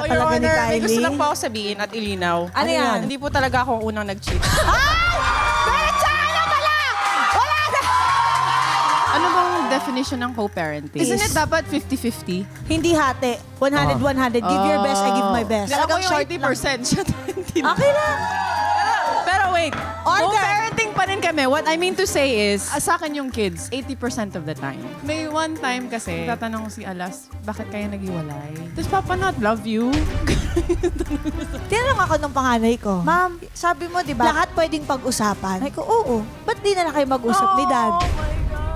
Your talaga ni Honor, may Kylie. gusto lang po ako sabihin at ilinaw. Ano yan? Hindi po talaga ako ang unang nag-cheat. Ano bang definition ng co-parenting? Isn't it dapat 50-50? Hindi hati. 100-100. Give your best, I give my best. Ako Talagang yung short 80%, siya 20 lang. Okay lang. Pero wait, Order. co-parenting pa rin kami. What I mean to say is, sa akin yung kids, 80% of the time. May one time kasi, tatanong si Alas, bakit kayo naghiwalay? Does Papa not love you? Tinanong ako ng panganay ko, Ma'am, sabi mo, di ba, lahat pwedeng pag-usapan. Ay ko, oo. Ba't di na lang kayo mag-usap ni Dad?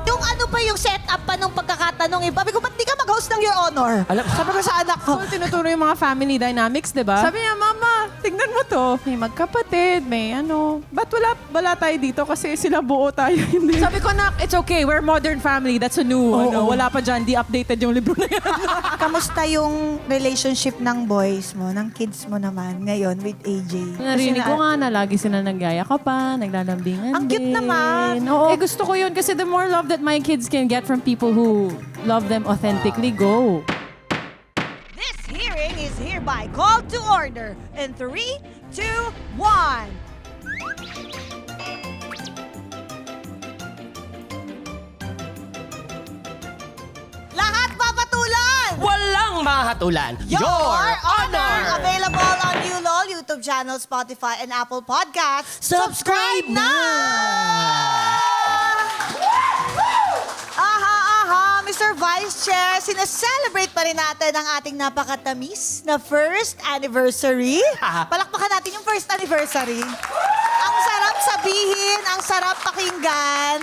Yung ano pa yung setup pa nung pagkakatanong eh. Sabi ko, ba't di ka mag-host ng Your Honor? Sabi ko sa anak ko. So, tinuturo yung mga family dynamics, di ba? Sabi niya, Mama, tignan mo to. May magkapatid, may ano. Ba't wala tayo dito? Kasi sila buo tayo. Hindi. Sabi ko, Nak, it's okay. We're modern family. That's a new, wala pa dyan. Di updated yung libro na yan. Kamusta yung relationship ng boys mo, ng kids mo naman ngayon with AJ? Narinig ko nga na lagi sila nagyaya ka pa, naglalambingan Ang cute din. naman. Oo. Eh, gusto ko yun kasi the more love that my kids can get from people who love them authentically, go. This hearing is hereby called to order in 3, 2, 1. Lahat papatulan! Walang mahatulan. Your Honor! Available on ULOL, YouTube channel, Spotify, and Apple Podcasts. Subscribe na! Aha, Mr. Vice Chair, sineselebrate pa rin natin ang ating napakatamis na first anniversary. Palakpakan natin yung first anniversary. Ang sarap sabihin, ang sarap pakinggan.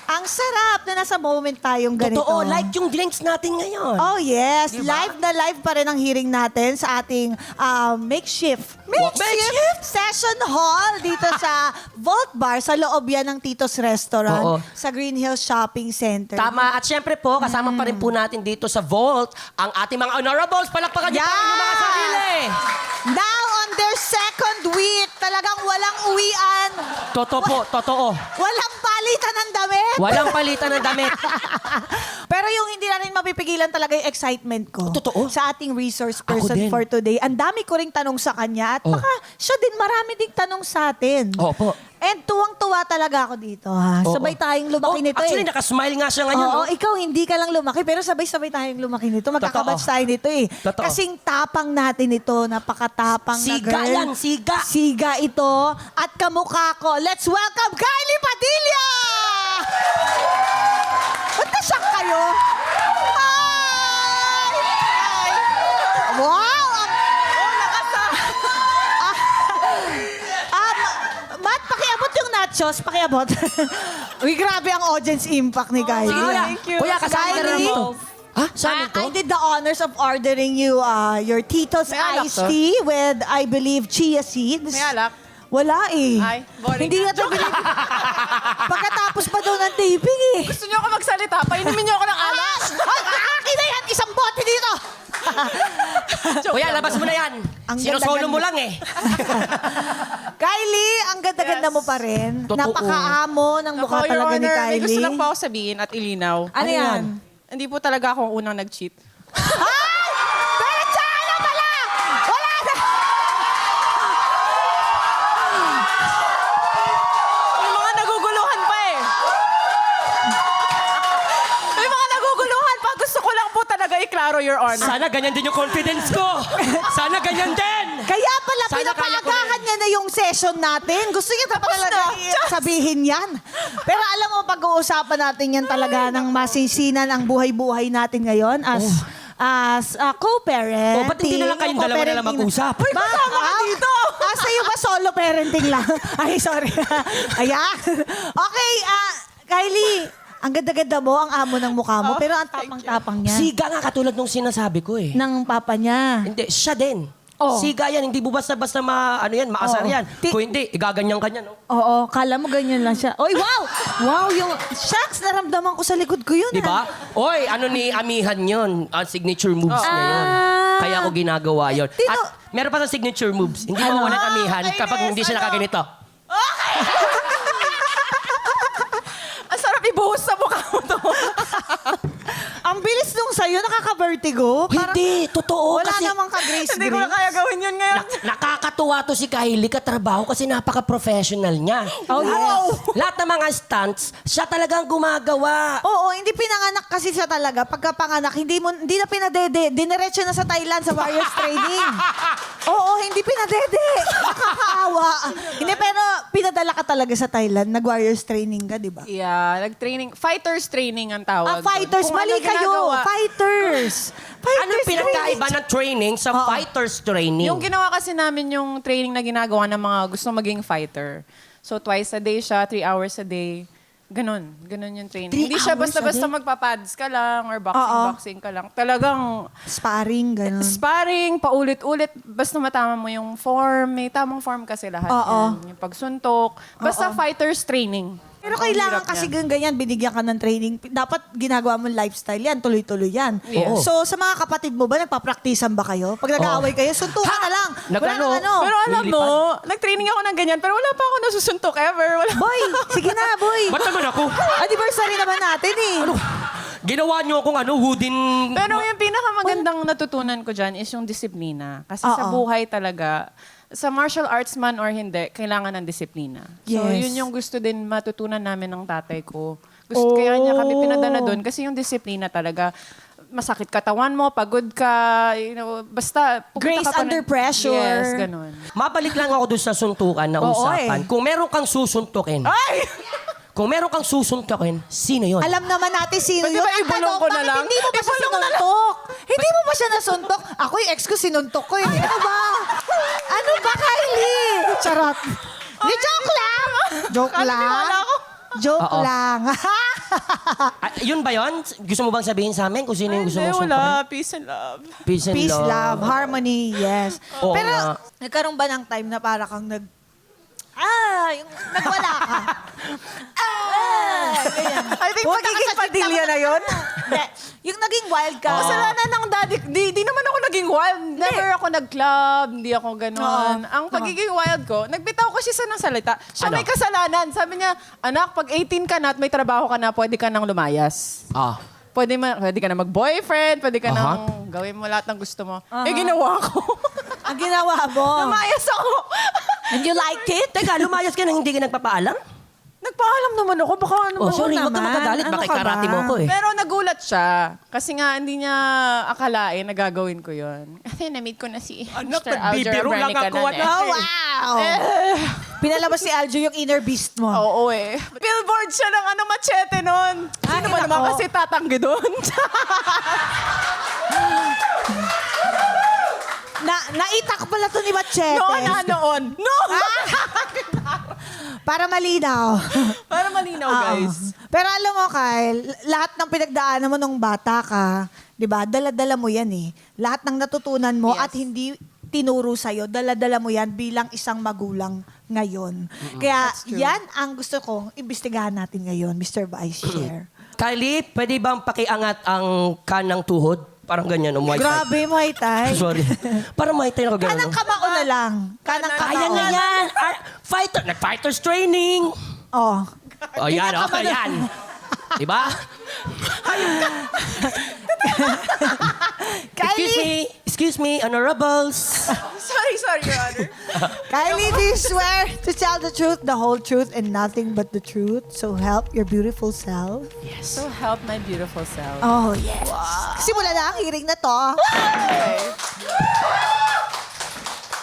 Ang sarap na nasa moment tayong ganito. Totoo, like yung drinks natin ngayon. Oh yes, Diba? live na live pa rin ang hearing natin sa ating makeshift session hall dito sa Vault Bar sa loob yan ng Tito's Restaurant Oo. sa Green Hills Shopping Center. Tama. At syempre po, kasama pa rin po natin dito sa Vault ang ating mga honorables. Palakpakan niyo po ang inyong mga sarili. Now on their second week, talagang walang uwian. Totoo po, totoo. Walang palitan ng damit. Walang palitan ng damit. Pero yung hindi na rin mapipigilan talaga yung excitement ko. Totoo. Sa ating resource Ako person din. for today. Ang dami ko ring tanong sa kanya at Oh. baka siya din marami ding tanong sa atin. Opo. And tuwang-tuwa talaga ako dito ha. Oo. Sabay tayong lumaki nito Actually, eh. nakasmile nga siya ngayon. Oo, no? ikaw hindi ka lang lumaki pero sabay-sabay tayong lumaki nito. Magkakabatch tayo nito eh. Totoo. Kasing tapang natin ito, napakatapang na Siga girl. yan, siga. Siga ito at kamukha ko. Let's welcome Kylie Padilla! Ba't na-shock kayo? Hi! Wow! Matt, pakiabot yung nachos. Pakiabot. Uy, grabe ang audience impact ni Kylie. Sige, kuya. Thank you. Kuya, kasama ka rin Kylie? dito. Ha? Saan ito? I did the honors of ordering you your Tito's May alak iced to? tea with, I believe, chia seeds. May alak? Wala eh. Ay, boring Hindi na. nga ito binili. Pagkatapos pa daw ng taping eh. Gusto niyo ako magsalita? Painumin niyo ako ng alak. Akin na yan! Isang bote dito! Kuya, labas mo na yan. Ang Sinusolo ganda-ganda. mo lang eh. Kylie, ang ganda-ganda Yes. mo pa rin. Totoo. Napakaamo ng mukha Ako, Your talaga ni Honor, Kylie. may gusto lang po ako sabihin at ilinaw. Ano yan? Hindi po talaga ako ang unang nag-cheat. Diretsa na pala! Wala na! May mga naguguluhan pa eh. May mga naguguluhan pa. Gusto ko lang po talaga iklaro, Your Honor. Sana ganyan din yung confidence ko. Sana ganyan din. Kaya pala Sana kaya ko pinapaagahan rin. niya na yung session natin. Gusto niya pa Tapos talaga na. sabihin yan. Pero alam mo, pag-uusapan natin yan talaga ng masinsinan ang buhay-buhay natin ngayon as co-parent. Oh, ba't hindi na lang kayong dalawa na lang mag-usap? Uy, kasama ka dito! Sa'yo ba solo parenting lang? Ay, sorry. Ayan. Okay, Kylie, ang ganda-ganda mo, ang amo ng mukha mo, pero ang tapang-tapang niya. Siga nga katulad nung sinasabi ko eh. Ng papa niya. Hindi, siya din. Oh. Siga yan, hindi mo basta-basta maasar Oo. yan. Kung hindi, igaganyan ka niya, no? Oo, kala mo ganyan lang siya. Oy, wow! Wow, yung shucks, naramdaman ko sa likod ko yun. Di ba? Oy, ano ni Amihan yun? Ang signature moves niya yun. Kaya ako ginagawa yun. Tino- At meron pa sa signature moves. Hindi Ano? mawalan Amihan kapag hindi siya nakaganito. Ang sarap ibuhos sa mukha mo to. Ang bilis nung sa'yo yun? Nakaka-vertigo? Hindi, totoo. Wala kasi namang ka-grace-grace. Hindi ko na kaya gawin yun ngayon. nakakatuwa to si Kylie katrabaho kasi napaka-professional niya. Oh, Lahat ng mga stunts, siya talagang gumagawa. Oo, hindi pinanganak kasi siya talaga. Pagkapanganak, hindi na pinadede. Diniretso na sa Thailand sa Warriors Training. Oo, hindi pinadede. Nakakaawa. Hindi, pero pinadala ka talaga sa Thailand. Nag-Warriors Training ka, di ba? Yeah, nag-training. Fighters training ang tawag. Fighters. doon. Kung Mali ano kayo. ginagawa. Fighters. Anong pinagkaiba ng training sa fighters training? Yung ginawa kasi namin yung training na ginagawa ng mga gusto maging fighter. So twice a day siya, 3 hours a day. Ganon yung training. 3 Hindi siya hours a basta-basta day? magpapads ka lang or boxing ka lang. Talagang Sparring, ganun. sparring, paulit-ulit. Basta matama mo yung form. May tamang form kasi lahat Oo. yan. Yung pagsuntok. Basta fighters training. Pero Ang kailangan hirap kasi niyan. ganyan, binigyan ka ng training. Dapat ginagawa mo lifestyle yan, tuloy-tuloy yan. Yes. So, sa mga kapatid mo ba, nagpa-practicean ba kayo? Pag nag-aaway kayo, suntukan na lang. Wala Nagano? nang ano. Pero alam mo, nag-training ako ng ganyan, pero wala pa ako nasusuntok ever. Wala. Boy, sige na, boy. Ba't naman ako? Anniversary naman natin eh. Ginawa niyo akong wooden... Pero yung pinakamagandang natutunan ko dyan is yung disiplina. Kasi sa Oo. buhay talaga, sa martial arts man or hindi, kailangan ng disiplina. So Yes. yun yung gusto din matutunan namin ng tatay ko. Kaya niya kami pinadala doon kasi yung disiplina talaga, masakit katawan mo, pagod ka, basta... pupunta Grace ka pa under pressure. Yes, ganun. Mabalik lang ako doon sa suntukan na Oo, usapan. eh. Kung meron kang susuntukin, Ay! kung meron kang susuntukin, sino yon? Alam naman natin sino Pwede yun. ba Ang ibulong tanong, ko na bakit lang? hindi mo pa siya sinuntok? Hindi mo pa siya nasuntok? Ako yung ex ko sinuntok ko. Hindi ano ba? Ano ba, Kylie? Charot. Di joke lang. Joke lang. Wala ako. Joke Oo. lang. Yun ba yon? Gusto mo bang sabihin sa amin kung sino yung gusto Hindi, mong suntukin? wala. Peace and love. Peace and Peace, love. love, harmony, yes. Oo Pero nga. nagkaroon ba ng time na para kang yung nagwala ka? Ganyan. I think Punta ka pagiging sa Padilla TikTok na yun. Hindi. Yung naging wild ka. Kasalanan ng daddy. Di naman ako naging wild. Never ako nag-club. Hindi ako ganon. Oo. Ang pagiging wild ko, nagbitaw ko siya ng salita. Siya Ano? may kasalanan. Sabi niya, anak, pag 18 ka na at may trabaho ka na, pwede ka nang lumayas. Ah. Pwede ka na mag-boyfriend, pwede ka Aha. nang gawin mo lahat ng gusto mo. Eh, ginawa ko. Ang ginawa mo. Lumayas ako. And you liked it? Teka, lumayas ka na hindi ka nagpapaalam? Nagpaalam naman ako. Baka ano Oh, ba? sorry, naman. wag ka magagalit. Ano Baka ka ba? karate mo ako eh. Pero nagulat siya. Kasi nga, hindi niya akalain na gagawin ko yun. Kasi na-meet ko na si Anak, Mr. Alger nagbibiro lang Abernica ako, nun eh. anak. Oh, wow! Pinalabas si Aljo yung inner beast mo. Oo eh. Billboard siya ng machete nun. Sino ba Ay, naman nako. kasi tatanggi doon? Naitak pala to ni Machete. noon. No! Para malinaw. Para malinaw, guys. Pero alam mo, Kyle, lahat ng pinagdaanan mo nung bata ka, di ba, dala-dala mo yan eh. Lahat ng natutunan mo Yes. at hindi tinuro sa'yo, dala-dala mo yan bilang isang magulang ngayon. Kaya true. yan ang gusto ko imbestigahan natin ngayon, Mr. Vice Chair. Kylie, pwede bang pakiangat ang kanang tuhod? Parang ganyan, Muay Thai. Grabe, Muay Thai. Sorry. Parang Muay Thai ako ganun. Kanang kamao na lang. Kanang kamao. Kaya na yan. Nag-fighters training. Oh. O yan, okay, yan. Diba? Excuse me, honorables. Sorry, Your Honor. Kylie, do you swear to tell the truth, the whole truth, and nothing but the truth? So help your beautiful self. So help my beautiful self. Oh, yes. Simula na ang hearing na to.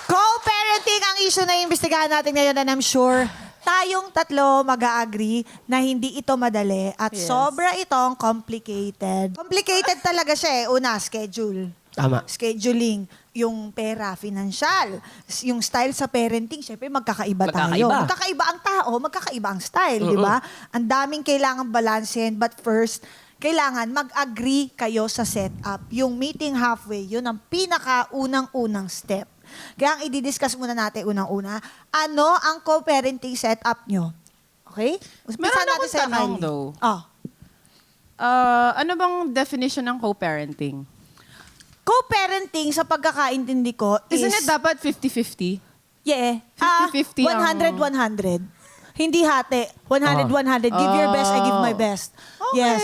Co-parenting ang issue na imbestigahan natin ngayon and I'm sure tayong tatlo mag-agree na hindi ito madali at Yes. sobra itong complicated. Complicated talaga siya eh. Una, schedule. Tama. Scheduling, yung pera, financial, yung style sa parenting, syempre magkakaiba tayo. Magkakaiba. Magkakaiba ang tao, magkakaiba ang style, di ba? Ang daming kailangan balansehin, but first, kailangan mag-agree kayo sa setup. Yung meeting halfway, yun ang pinaka-unang-unang step. Kaya ang i-discuss muna natin unang-una, ano ang co-parenting setup nyo? Okay? Meron akong tanong, though. Oh. Ano bang definition ng co-parenting? Co-parenting, sa pagkakaintindi ko, is... Isn't it dapat 50-50? Yeah. 50-50 100-100. Hindi hati. 100-100. Give your best, I give my best. Okay. Yes.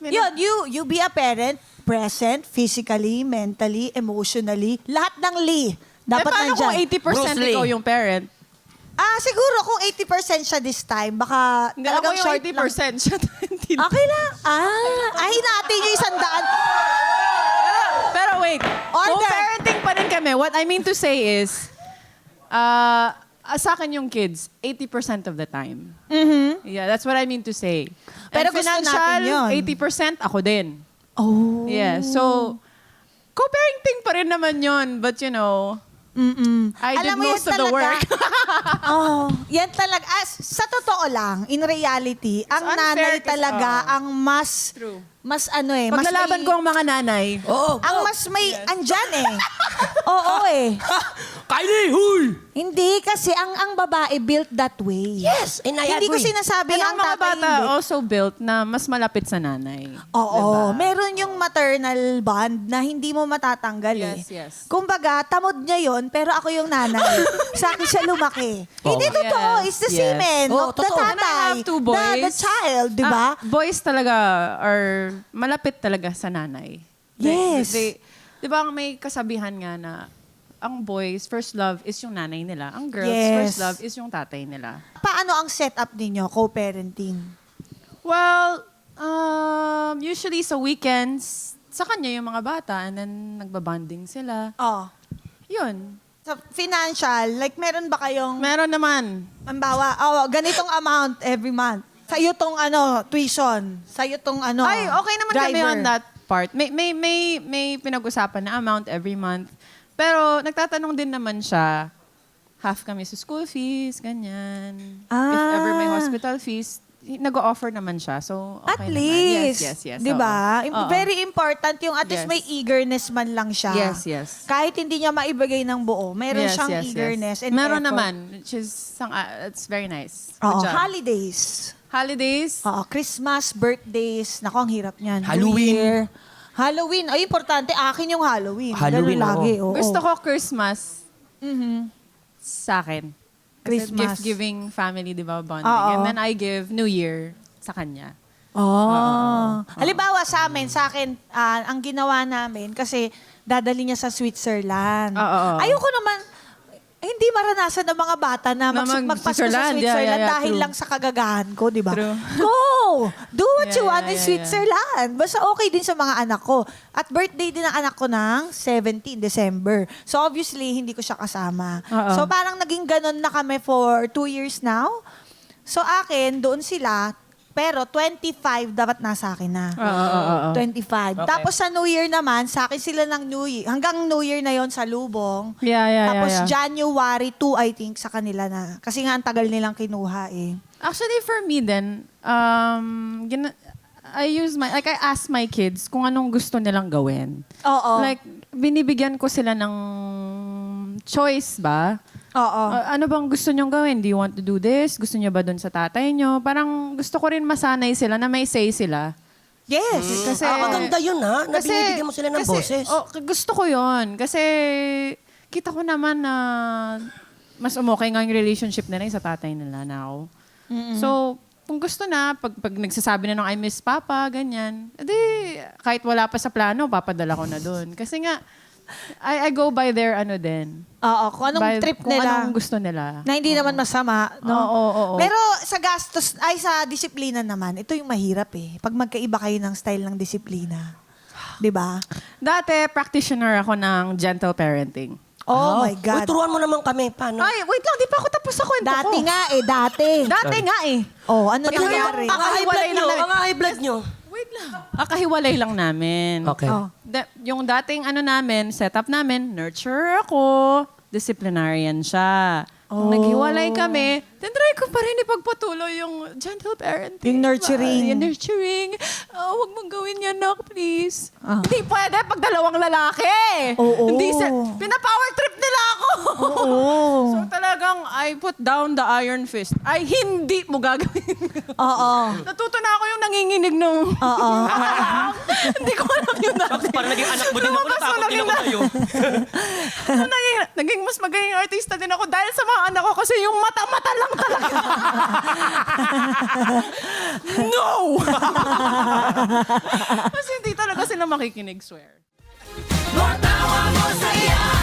Yun, you be a parent, present, physically, mentally, emotionally. Lahat ng dapat paano nandyan. kung 80% Bruce Lee. ikaw yung parent? Siguro kung 80% siya this time, baka Hindi, ako talagang yung short 80% lang. siya. 20. Okay lang. Natin yung 100. Pero wait, Order. kung parenting pa rin kami, what I mean to say is, sa akin yung kids, 80% of the time. Yeah, that's what I mean to say. Pero And gusto natin financial, yun. 80% ako din. Oh. Yeah, so, co-parenting pa rin naman yun. But you know, I did Alam mo, most yan of the talaga. work. Yan talaga. Sa totoo lang, in reality, ang It's unfair nanay kasi- talaga ang mas, True. mas Paglalaban ko ang mga nanay. Oo. ang mas may, andyan Oo Kylie, huy! Hindi, kasi ang babae built that way. Yes, and I Hindi ko agree. sinasabi And ang ang mga tatay bata hindi. also built na mas malapit sa nanay. Oo, meron yung maternal bond na hindi mo matatanggal Yes, yes. Kumbaga, tamod niya yon pero ako yung nanay. Sa akin siya lumaki. Hindi totoo. Yes, It's the yes. semen Oo, of the totoo. tatay. And I have two boys. The child, di ba? Boys talaga are malapit talaga sa nanay. Yes. Di ba may kasabihan nga na ang boys, first love is yung nanay nila. Ang girls, Yes. first love is yung tatay nila. Paano ang setup ninyo, co-parenting? Well, usually sa weekends, sa kanya yung mga bata and then nagbabanding sila. Oh. Yun. Sa financial, like meron ba kayong, Meron naman. halimbawa, ganitong amount every month? Sa'yo tong tuition. Sa'yo tong Ay, okay naman kami driver. on that part. May pinag-usapan na amount every month. Pero nagtatanong din naman siya, half kami sa school fees, ganyan. If ever may hospital fees, nag-o-offer naman siya. So, okay At naman. least. Yes. Di ba? Oo. Very important yung at least Yes. may eagerness man lang siya. Yes. Kahit hindi niya maibigay ng buo, meron siyang eagerness and Meron effort. naman, which is, it's very nice. Oo, Good job. holidays. Holidays, Christmas, birthdays. Naku, ang hirap niyan. New Halloween. Year. Halloween. Ay, importante. Akin yung Halloween. Halloween, Ganun lagi. Oo. gusto ko Christmas sa akin. Kasi Christmas. gift-giving family, di ba, bonding. Oo. And then I give New Year sa kanya. Halimbawa sa amin, sa akin, ang ginawa namin, kasi dadali niya sa Switzerland. Oo. Ayoko naman, hindi maranasan ng mga bata na Na magpasko sa mag-Switzerland. Switzerland Yeah, dahil true. lang sa kagagahan ko, di ba? True. Go! Do what you Yeah, want in yeah. Switzerland. Basta okay din sa mga anak ko. At birthday din ng anak ko ng 17 December. So obviously, hindi ko siya kasama. Oo. So parang naging ganun na kami for 2 years now. So akin, doon sila, pero 25 dapat nasa akin na. Oo. 25. Okay. Tapos sa New Year naman, sa akin sila ng New Year. Hanggang New Year na yon sa Lubong. Yeah. Tapos January 2, I think, sa kanila na. Kasi nga, ang tagal nilang kinuha eh. Actually, for me then, I ask my kids kung anong gusto nilang gawin. Oo. Like, binibigyan ko sila ng choice ba? Oo. Ano bang gusto nyong gawin? Do you want to do this? Gusto nyo ba dun sa tatay nyo? Parang gusto ko rin masanay sila na may say sila. Yes. Kasi, Maganda yun, ha? Na binibigyan mo sila ng boses. Gusto ko yun. Kasi kita ko naman na mas umokay nga yung relationship nila sa tatay nila now. So, kung gusto na, pag nagsasabi na ng I miss Papa, ganyan, edi kahit wala pa sa plano, papadala ko na dun. Kasi nga, I go by their din. Oo. Kung anong trip kung nila. anong gusto nila. Na hindi naman masama. No? Oo. Pero sa gastos, sa disiplina naman, ito yung mahirap eh. Pag magkaiba kayo ng style ng disiplina. Di ba? Dati, practitioner ako ng gentle parenting. Oh my Uy, God. turuan mo naman kami. Paano? Ay, wait lang, di pa ako tapos sa kwento ko. Dati nga eh, dati. Dati nga eh. Oh, ano Pati nangyari? yung high blood Hiwalay nyo. lang. Mga high blood nyo. Wait lang. Kahiwalay lang namin. Okay. Oh. Yung dating namin, setup namin, nurturer ako, disciplinarian siya. Nung naghiwalay kami, then try ko pa rin ipagpatuloy yung gentle parenting. Yung nurturing. Yung nurturing. Huwag mong gawin yan, nak, please. Ah. Hindi pwede pag dalawang lalaki. Oo. Hindi pina-power trip nila ako. Oo. So talagang, I put down the iron fist. Ay, hindi mo gagawin. Oo. Natuto na ako yung nanginginig nung... Oo. Hindi ko alam yun natin. Parang naging anak mo din ako. Lumabas Natakot mo din ako lang sa'yo. naging mas maging artista din ako dahil sa mga anak ko kasi yung mata-mata lang lang talaga. No! Kasi hindi talaga sila makikinig, swear. More tawa, more saya.